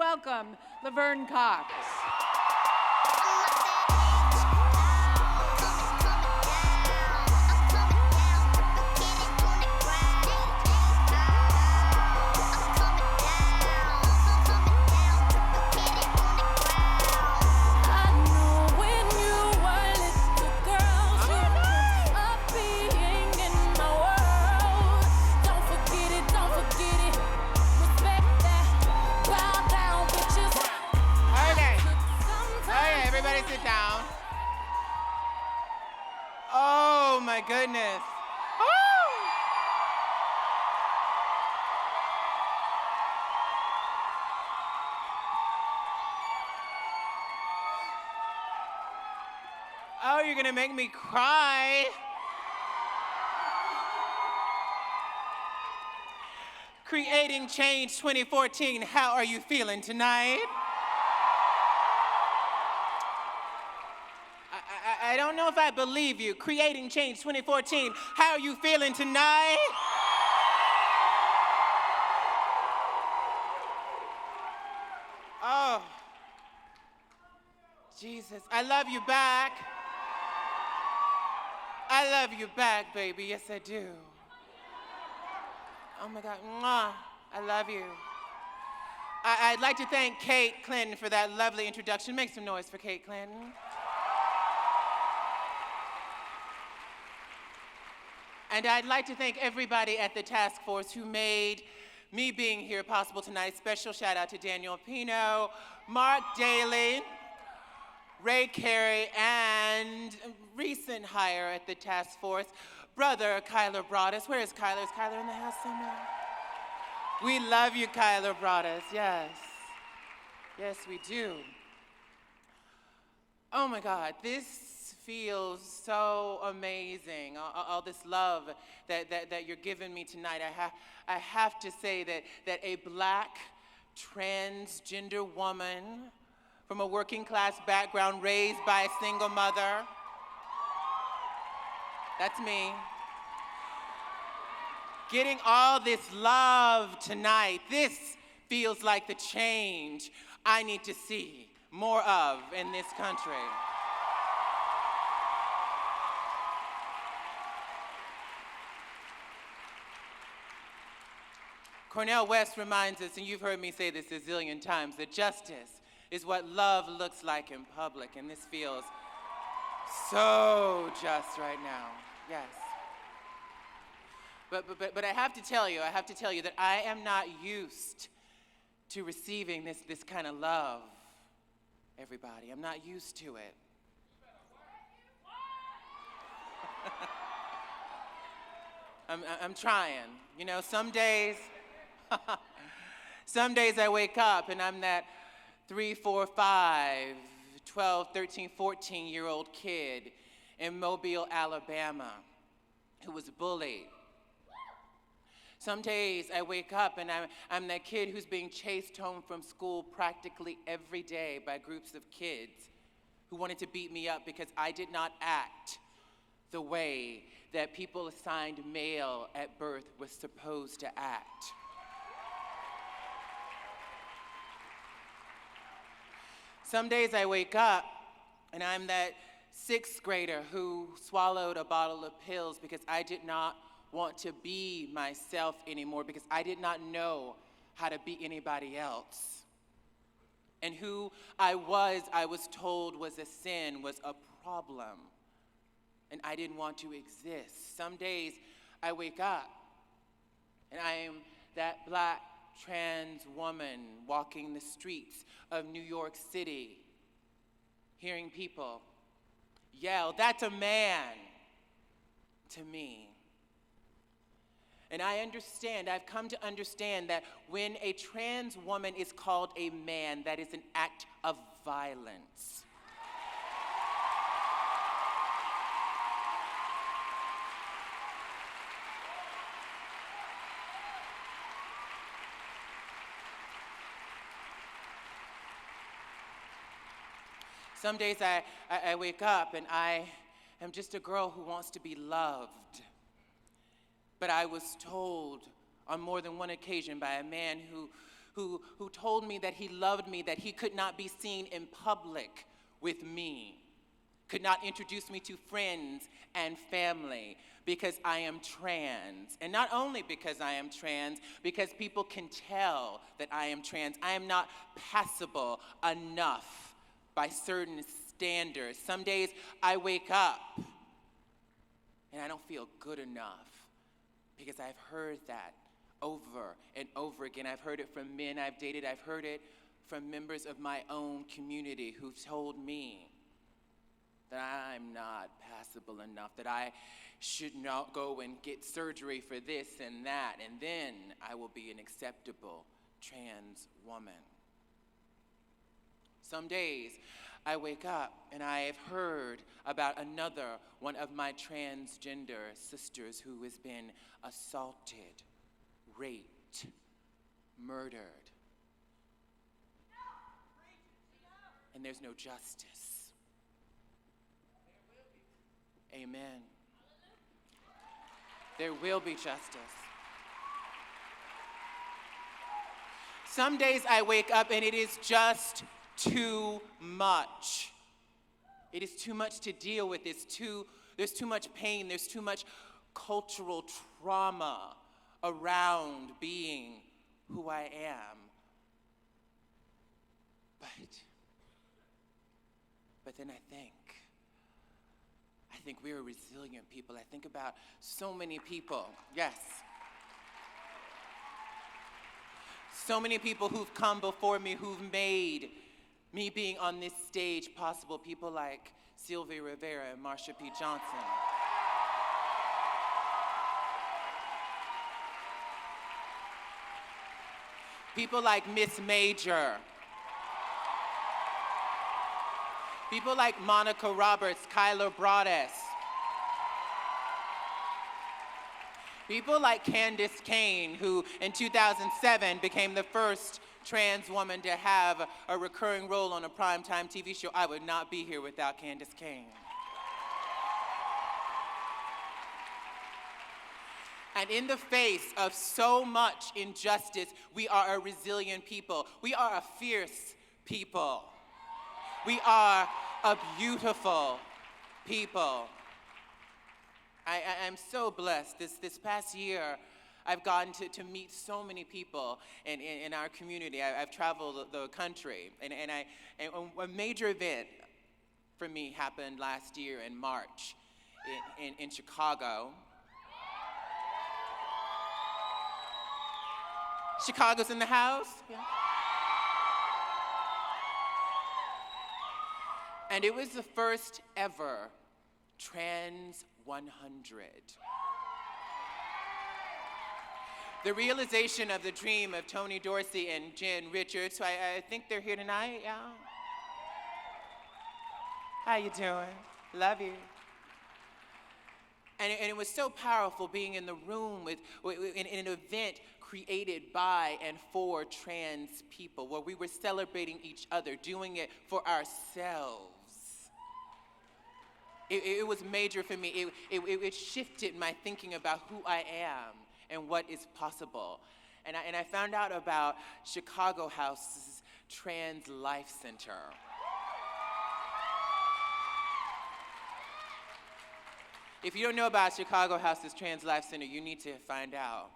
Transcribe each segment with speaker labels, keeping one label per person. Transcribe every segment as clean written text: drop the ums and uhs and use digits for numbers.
Speaker 1: welcome Laverne Cox.
Speaker 2: Sit down. Oh my goodness. Woo! Oh, you're gonna make me cry. Creating Change 2014, how are you feeling tonight? I don't know if I believe you. Creating Change 2014, how are you feeling tonight? Oh, Jesus, I love you back. I love you back, baby, yes I do. Oh my God, mwah, I love you. I'd like to thank Kate Clinton for that lovely introduction. Make some noise for Kate Clinton. And I'd like to thank everybody at the task force who made me being here possible tonight. Special shout out to Daniel Pino, Mark Daly, Ray Carey, and recent hire at the task force, brother Kyler Broadus. Where is Kyler? Is Kyler in the house somewhere? We love you, Kyler Broadus, yes. Yes, we do. Oh my God, this feels so amazing. All this love that you're giving me tonight. I have to say that a black transgender woman from a working class background raised by a single mother, that's me, getting all this love tonight, this feels like the change I need to see more of in this country. Cornel West reminds us, and you've heard me say this a zillion times, that justice is what love looks like in public, and this feels so just right now, yes. But I have to tell you that I am not used to receiving this kind of love, everybody. I'm not used to it. I'm trying. You know, some days I wake up and I'm that 3, 4, 5, 12, 13, 14-year-old kid in Mobile, Alabama, who was bullied. Some days I wake up and I'm that kid who's being chased home from school practically every day by groups of kids who wanted to beat me up because I did not act the way that people assigned male at birth were supposed to act. Some days I wake up and I'm that 6th grader who swallowed a bottle of pills because I did not want to be myself anymore, because I did not know how to be anybody else. And who I was told was a sin, was a problem, and I didn't want to exist. Some days I wake up and I am that black trans woman walking the streets of New York City, hearing people yell, "That's a man," to me. And I've come to understand that when a trans woman is called a man, that is an act of violence. Some days I wake up and I am just a girl who wants to be loved. But I was told on more than one occasion by a man who told me that he loved me, that he could not be seen in public with me, could not introduce me to friends and family because I am trans. And not only because I am trans, because people can tell that I am trans. I am not passable enough by certain standards. Some days I wake up and I don't feel good enough because I've heard that over and over again. I've heard it from men I've dated. I've heard it from members of my own community who've told me that I'm not passable enough, that I should not go and get surgery for this and that, and then I will be an acceptable trans woman. Some days I wake up and I have heard about another one of my transgender sisters who has been assaulted, raped, murdered. And there's no justice. Amen. There will be justice. Some days I wake up and it is just too much. It is too much to deal with. There's too much pain. There's too much cultural trauma around being who I am. But then I think we're a resilient people. I think about so many people, yes. So many people who've come before me, who've made me being on this stage possible. People like Sylvia Rivera and Marsha P. Johnson. People like Miss Major. People like Monica Roberts, Kyler Broadus. People like Candace Kane, who in 2007 became the first trans woman to have a recurring role on a primetime TV show. I would not be here without Candace Kane. And in the face of so much injustice, we are a resilient people. We are a fierce people. We are a beautiful people. I'm so blessed. This past year, I've gotten to meet so many people in our community. I've traveled the country, and a major event for me happened last year in March in Chicago. Chicago's in the house? Yeah. And it was the first ever Trans 100. The realization of the dream of Tony Dorsey and Jen Richards, who I think they're here tonight, yeah? How you doing? Love you. And it was so powerful being in the room in an event created by and for trans people, where we were celebrating each other, doing it for ourselves. It was major for me. It shifted my thinking about who I am and what is possible. And I found out about Chicago House's Trans Life Center. If you don't know about Chicago House's Trans Life Center, you need to find out.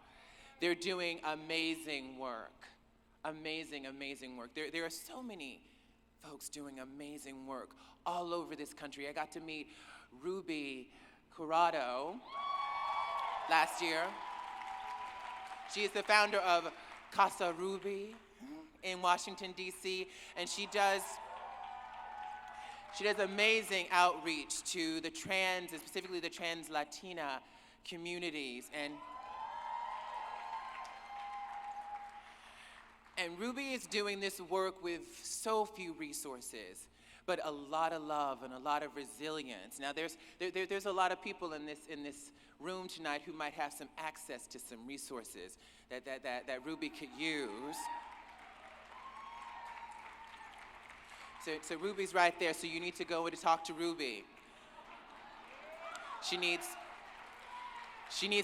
Speaker 2: They're doing amazing work. Amazing, amazing work. There are so many folks doing amazing work all over this country. I got to meet Ruby Corrado last year. She is the founder of Casa Ruby in Washington, D.C., and she does amazing outreach to the trans, and specifically the trans Latina communities. And Ruby is doing this work with so few resources, but a lot of love and a lot of resilience. Now, there's a lot of people in this room tonight who might have some access to some resources that Ruby could use. So Ruby's right there, so you need to go and talk to Ruby. She needs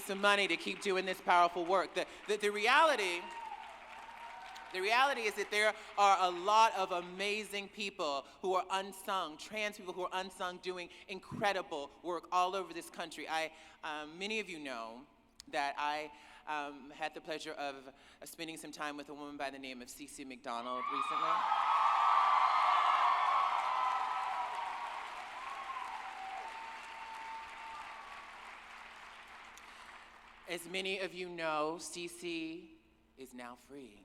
Speaker 2: some money to keep doing this powerful work. The reality The reality is that there are a lot of amazing people who are unsung, trans people who are unsung, doing incredible work all over this country. Many of you know that I had the pleasure of spending some time with a woman by the name of Cece Mcdonald recently. As many of you know, Cece is now free.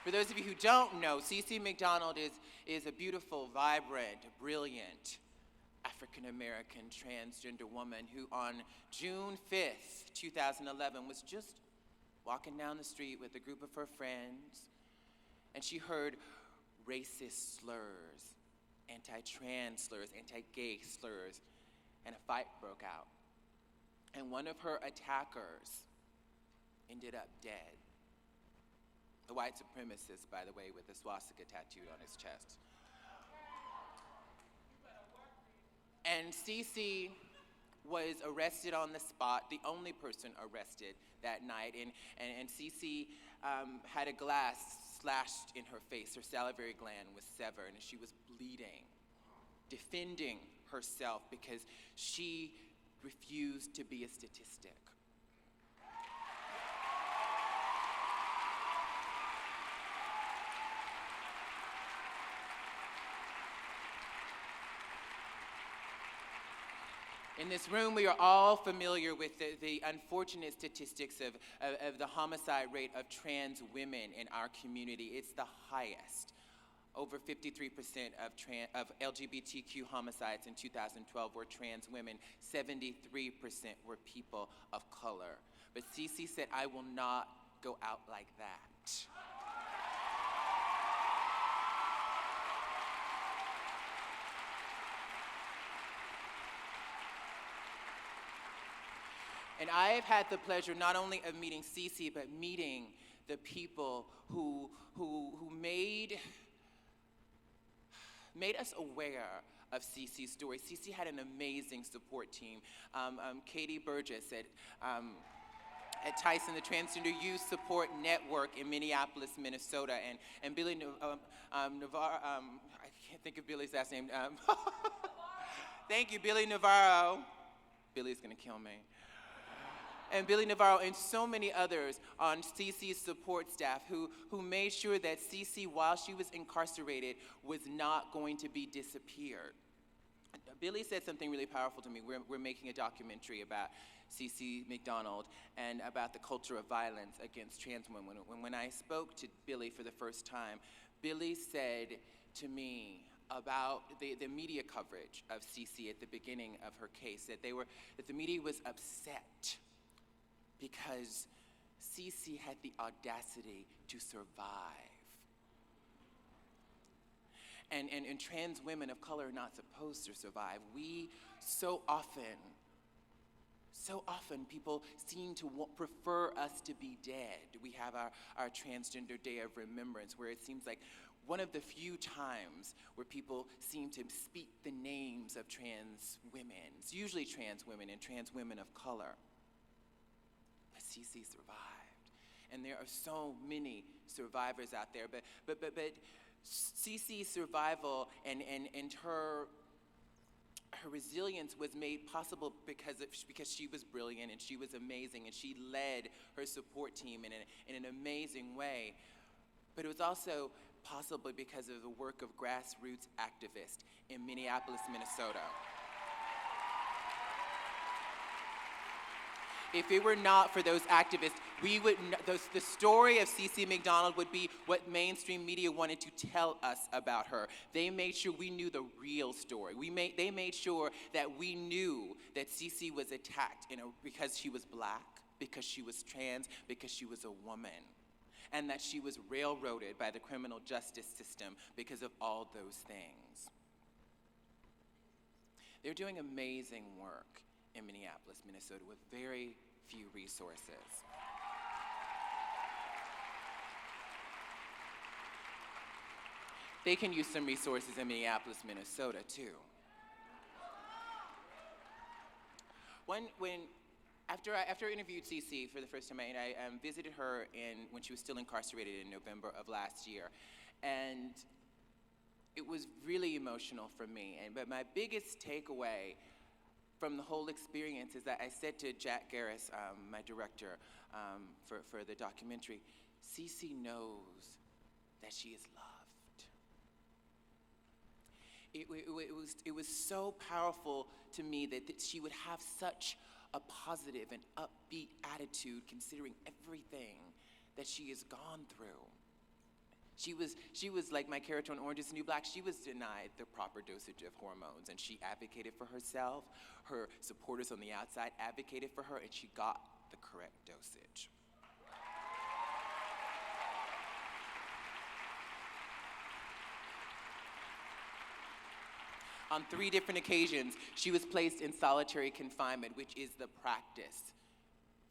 Speaker 2: For those of you who don't know, Cece Mcdonald is a beautiful, vibrant, brilliant African-American transgender woman who on June 5th, 2011 was just walking down the street with a group of her friends, and she heard racist slurs, anti-trans slurs, anti-gay slurs, and a fight broke out. And one of her attackers ended up dead. A white supremacist, by the way, with a swastika tattooed on his chest. And Cece was arrested on the spot, the only person arrested that night. And Cece had a glass slashed in her face. Her salivary gland was severed, and she was bleeding, defending herself because she refused to be a statistic. In this room, we are all familiar with the unfortunate statistics of the homicide rate of trans women in our community. It's the highest. Over 53% of LGBTQ homicides in 2012 were trans women. 73% were people of color. But Cece said, I will not go out like that. And I've had the pleasure not only of meeting Cece, but meeting the people who made us aware of Cece's story. Cece had an amazing support team. Katie Burgess at Tyson, the Transgender Youth Support Network in Minneapolis, Minnesota, and Billy Navarro, I can't think of Billy's last name. Thank you, Billy Navarro. Billy's gonna kill me. And Billy Navarro and so many others on Cece's support staff who made sure that Cece, while she was incarcerated, was not going to be disappeared. Billy said something really powerful to me. We're making a documentary about Cece Mcdonald and about the culture of violence against trans women. When I spoke to Billy for the first time, Billy said to me about the media coverage of Cece at the beginning of her case, that the media was upset because Cece had the audacity to survive. And trans women of color are not supposed to survive. We so often people seem to prefer us to be dead. We have our Transgender Day of Remembrance, where it seems like one of the few times where people seem to speak the names of trans women. It's usually trans women and trans women of color. Cece survived, and there are so many survivors out there. But Cece's survival and her resilience was made possible because she was brilliant and she was amazing and she led her support team in an amazing way. But it was also possible because of the work of grassroots activists in Minneapolis, Minnesota. If it were not for those activists, the story of Cece Mcdonald would be what mainstream media wanted to tell us about her. They made sure we knew the real story. They made sure that we knew that Cece was attacked because she was black, because she was trans, because she was a woman, and that she was railroaded by the criminal justice system because of all those things. They're doing amazing work in Minneapolis, Minnesota, with very few resources. They can use some resources in Minneapolis, Minnesota, too. After I interviewed Cece for the first time, I visited her when she was still incarcerated in November of last year, and it was really emotional for me. But my biggest takeaway from the whole experience is that I said to Jack Garris, my director for the documentary, Cece knows that she is loved. It was so powerful to me that she would have such a positive and upbeat attitude considering everything that she has gone through. She was like my character on Orange is the New Black. She was denied the proper dosage of hormones, and she advocated for herself. Her supporters on the outside advocated for her, and she got the correct dosage. On 3 different occasions, she was placed in solitary confinement, which is the practice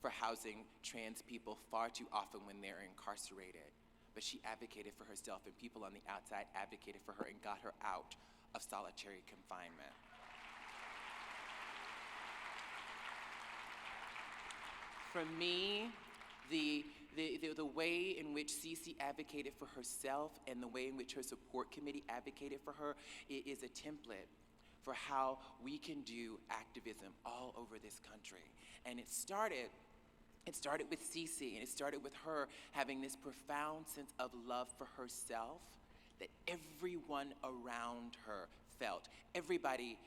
Speaker 2: for housing trans people far too often when they're incarcerated. But she advocated for herself, and people on the outside advocated for her and got her out of solitary confinement. For me, the way in which Cece advocated for herself and the way in which her support committee advocated for her is a template for how we can do activism all over this country. And it started with Cece, and it started with her having this profound sense of love for herself that everyone around her felt. Everybody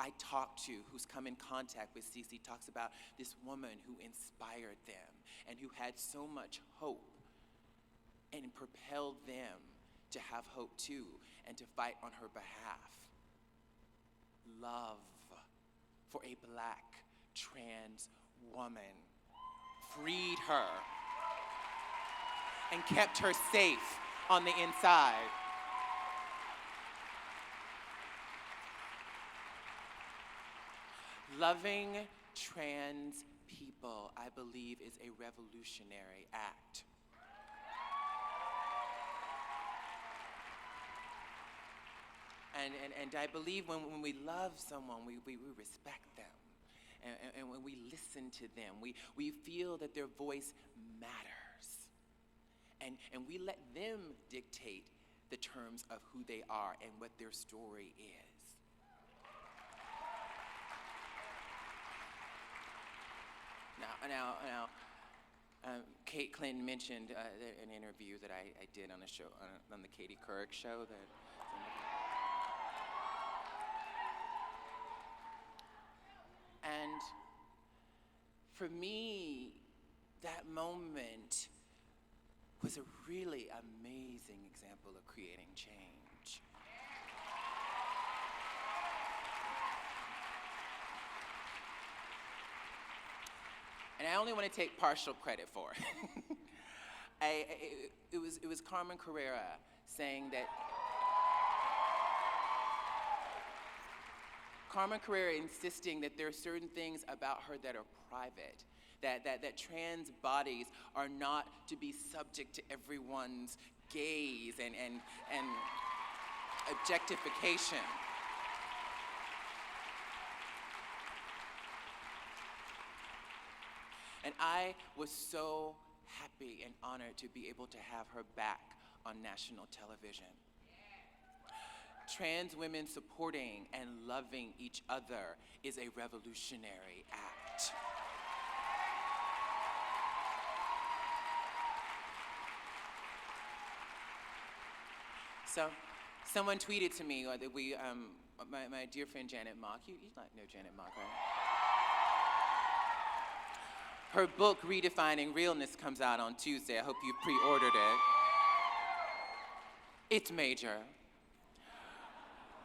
Speaker 2: I talk to who's come in contact with Cece talks about this woman who inspired them and who had so much hope and propelled them to have hope too and to fight on her behalf. Love for a Black trans woman freed her and kept her safe on the inside. Loving trans people, I believe, is a revolutionary act. And I believe when we love someone, we respect them. And when we listen to them, we feel that their voice matters. And we let them dictate the terms of who they are and what their story is. Now, Kate Clinton mentioned an interview that I did on a show, on the Katie Couric show. And for me, that moment was a really amazing example of creating change. And I only want to take partial credit for it. It was Carmen Carrera saying that Carmen Carrera insisting that there are certain things about her that are private, that trans bodies are not to be subject to everyone's gaze and objectification. And I was so happy and honored to be able to have her back on national television. Trans women supporting and loving each other is a revolutionary act. So, someone tweeted to me that my dear friend Janet Mock, you know Janet Mock, right? Her book, Redefining Realness, comes out on Tuesday. I hope you pre-ordered it. It's major.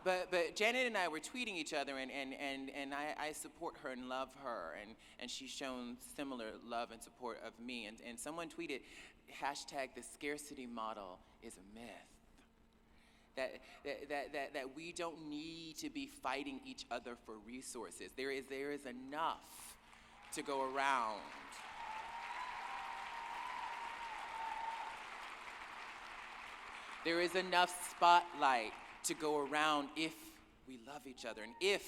Speaker 2: But Janet and I were tweeting each other, and I support her and love her, and she's shown similar love and support of me. And someone tweeted, hashtag the scarcity model is a myth. That we don't need to be fighting each other for resources. There is enough to go around. There is enough spotlight to go around if we love each other, and if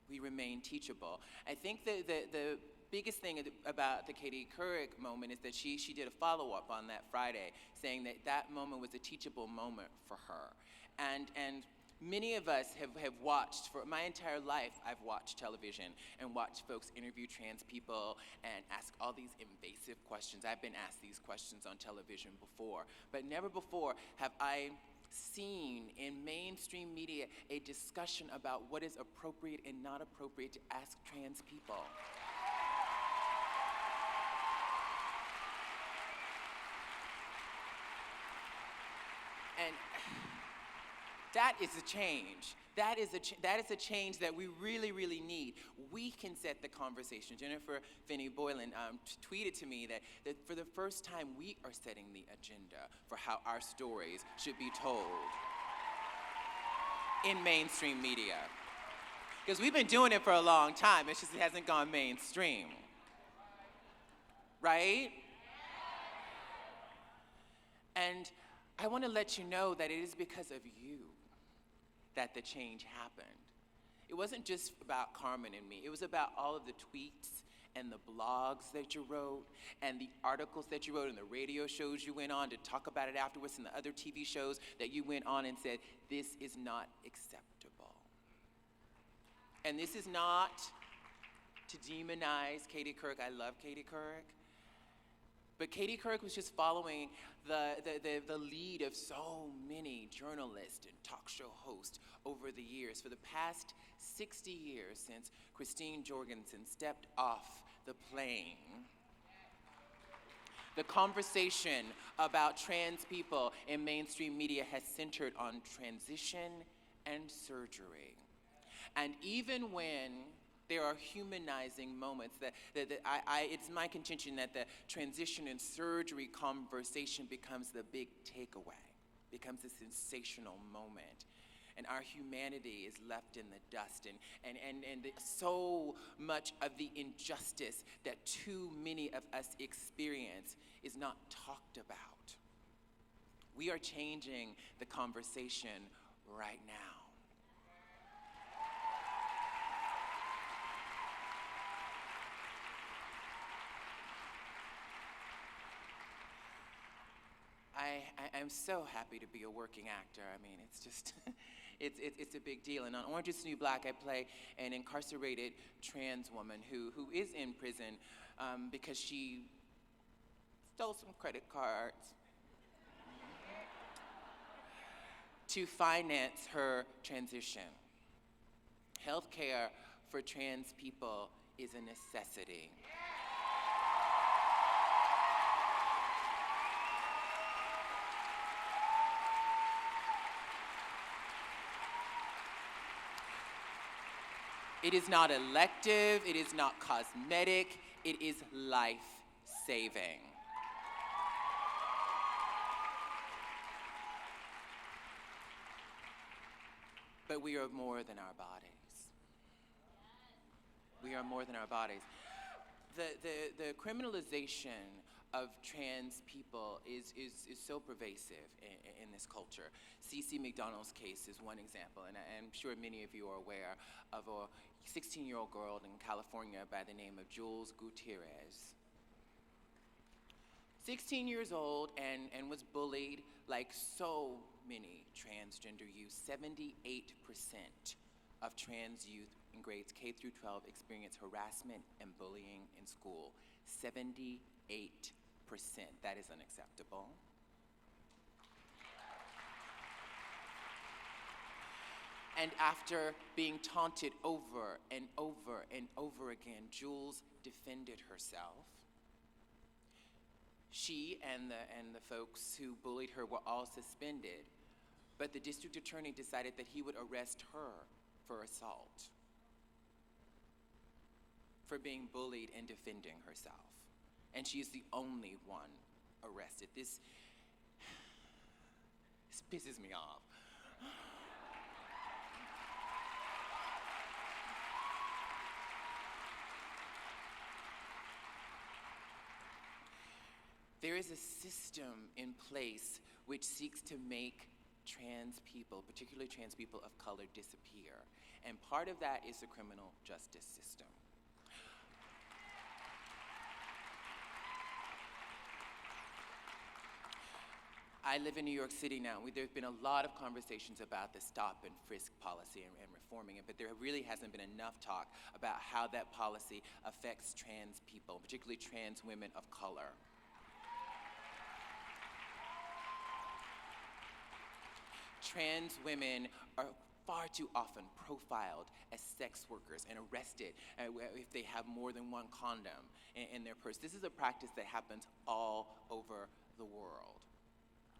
Speaker 2: we remain teachable. I think the biggest thing about the Katie Couric moment is that she did a follow-up on that Friday, saying that that moment was a teachable moment for her. And many of us have watched, for my entire life, I've watched television and watched folks interview trans people and ask all these invasive questions. I've been asked these questions on television before, but never before have I seen in mainstream media a discussion about what is appropriate and not appropriate to ask trans people. And that is a change. That is a change that we really, really need. We can set the conversation. Jennifer Finney Boylan tweeted to me that for the first time, we are setting the agenda for how our stories should be told in mainstream media. Because we've been doing it for a long time, it hasn't gone mainstream. Right? And I want to let you know that it is because of you that the change happened. It wasn't just about Carmen and me. It was about all of the tweets and the blogs that you wrote and the articles that you wrote and the radio shows you went on to talk about it afterwards and the other TV shows that you went on and said, this is not acceptable. And this is not to demonize Katie Couric. I love Katie Couric. But Katie Couric was just following the lead of so many journalists and talk show hosts over the years. For the past 60 years since Christine Jorgensen stepped off the plane, the conversation about trans people in mainstream media has centered on transition and surgery. And even when there are humanizing moments it's my contention that the transition and surgery conversation becomes the big takeaway, becomes a sensational moment. And our humanity is left in the dust. And so much of the injustice that too many of us experience is not talked about. We are changing the conversation right now. I'm so happy to be a working actor. I mean, it's just, it's a big deal. And on Orange is the New Black, I play an incarcerated trans woman who is in prison because she stole some credit cards to finance her transition. Healthcare for trans people is a necessity. It is not elective, it is not cosmetic, it is life-saving. But we are more than our bodies. We are more than our bodies. The criminalization of trans people is so pervasive in this culture. Cece Mcdonald's case is one example, and I'm sure many of you are aware of a 16-year-old girl in California by the name of Jules Gutierrez. 16 years old and was bullied like so many transgender youth. 78% of trans youth in grades K through 12 experience harassment and bullying in school. 78%. That is unacceptable. And after being taunted over and over and over again, Jules defended herself. She and the folks who bullied her were all suspended, but the district attorney decided that he would arrest her for assault, for being bullied and defending herself. And she is the only one arrested. This pisses me off. There is a system in place which seeks to make trans people, particularly trans people of color, disappear. And part of that is the criminal justice system. I live in New York City now. There's been a lot of conversations about the stop and frisk policy and reforming it, but there really hasn't been enough talk about how that policy affects trans people, particularly trans women of color. Trans women are far too often profiled as sex workers and arrested if they have more than one condom in their purse. This is a practice that happens all over the world.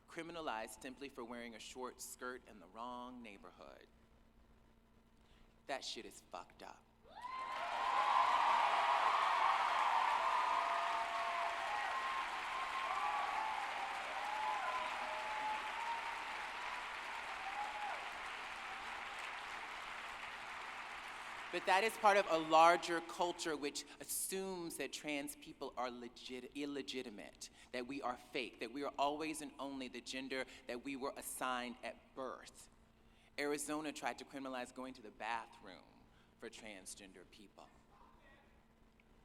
Speaker 2: Criminalized simply for wearing a short skirt in the wrong neighborhood. That shit is fucked up. But that is part of a larger culture which assumes that trans people are illegitimate, that we are fake, that we are always and only the gender that we were assigned at birth. Arizona tried to criminalize going to the bathroom for transgender people.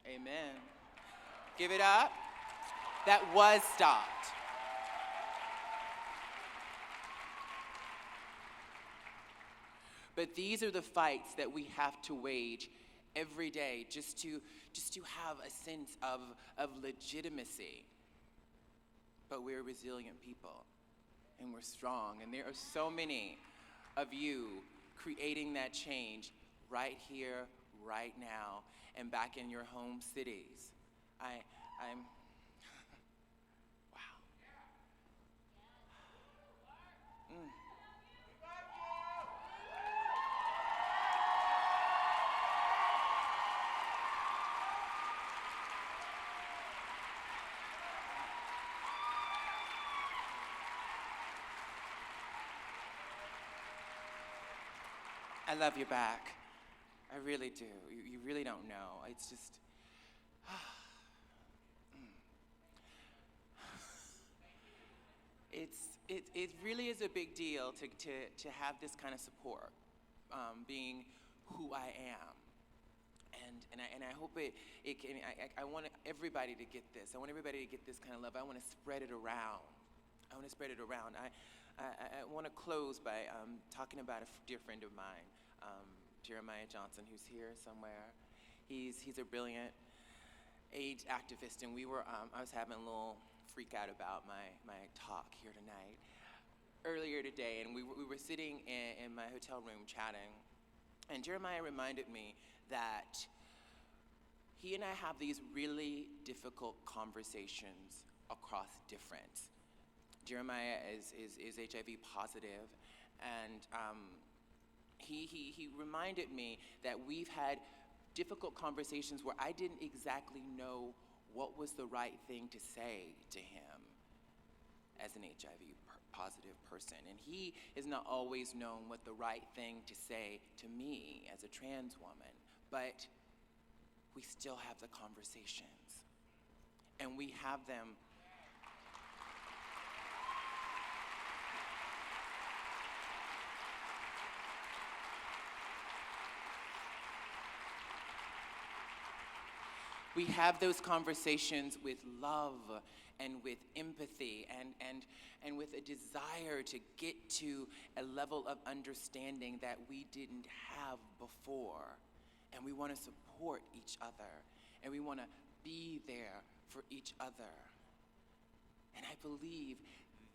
Speaker 2: Amen. Give it up. That was stopped. But these are the fights that we have to wage every day just to have a sense of legitimacy. But we're resilient people, and we're strong, and there are so many of you creating that change right here, right now, and back in your home cities. I'm wow. I love you back. I really do. You really don't know. It's just, it really is a big deal to have this kind of support, being who I am. And I hope it can, I want everybody to get this. I want everybody to get this kind of love. I want to spread it around. I want to close by talking about a dear friend of mine, Jeremiah Johnson, who's here somewhere. He's a brilliant AIDS activist, and I was having a little freak out about my talk here tonight. Earlier today, and we were sitting in my hotel room chatting, and Jeremiah reminded me that he and I have these really difficult conversations across difference. Jeremiah is HIV positive, and he reminded me that we've had difficult conversations where I didn't exactly know what was the right thing to say to him as an HIV positive person. And he has not always known what the right thing to say to me as a trans woman, but we still have the conversations. And we have them We have those conversations with love and with empathy and with a desire to get to a level of understanding that we didn't have before. And we want to support each other, and we want to be there for each other. And I believe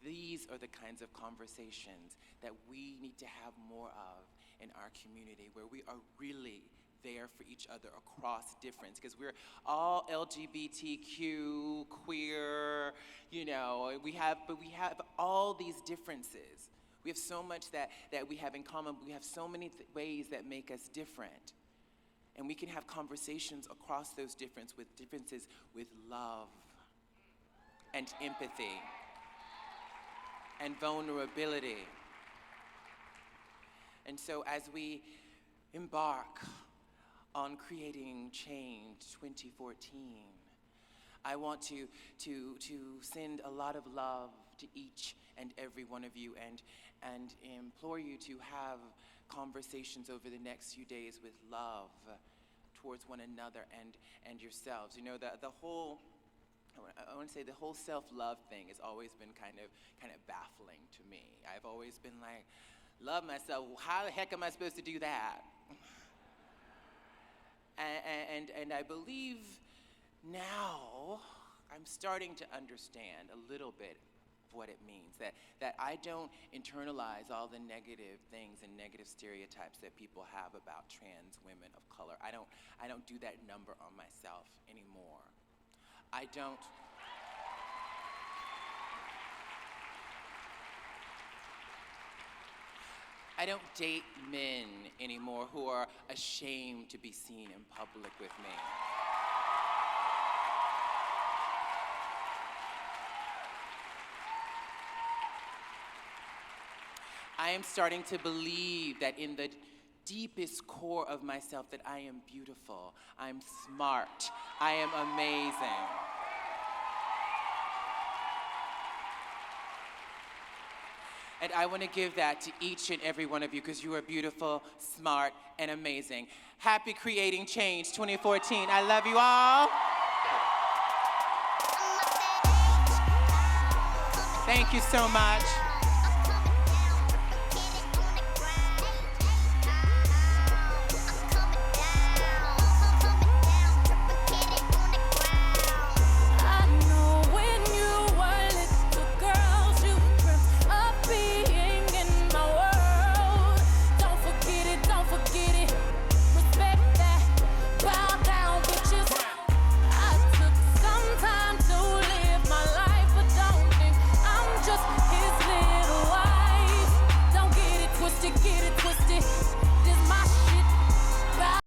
Speaker 2: these are the kinds of conversations that we need to have more of in our community, where we are really there for each other across difference, because we're all LGBTQ, queer, we have all these differences. We have so much that we have in common. We have so many ways that make us different. And we can have conversations across those differences with love and empathy and vulnerability. And so as we embark on creating change 2014, I want to send a lot of love to each and every one of you and implore you to have conversations over the next few days with love towards one another and yourselves. You know, the whole, I want to say the whole self-love thing has always been kind of baffling to me. I've always been like, love myself, how the heck am I supposed to do that? And I believe now I'm starting to understand a little bit of what it means, that I don't internalize all the negative things and negative stereotypes that people have about trans women of color. I don't do that number on myself anymore. I don't date men anymore who are ashamed to be seen in public with me. I am starting to believe that in the deepest core of myself that I am beautiful, I'm smart, I am amazing. And I want to give that to each and every one of you because you are beautiful, smart, and amazing. Happy Creating Change 2014. I love you all. Thank you so much.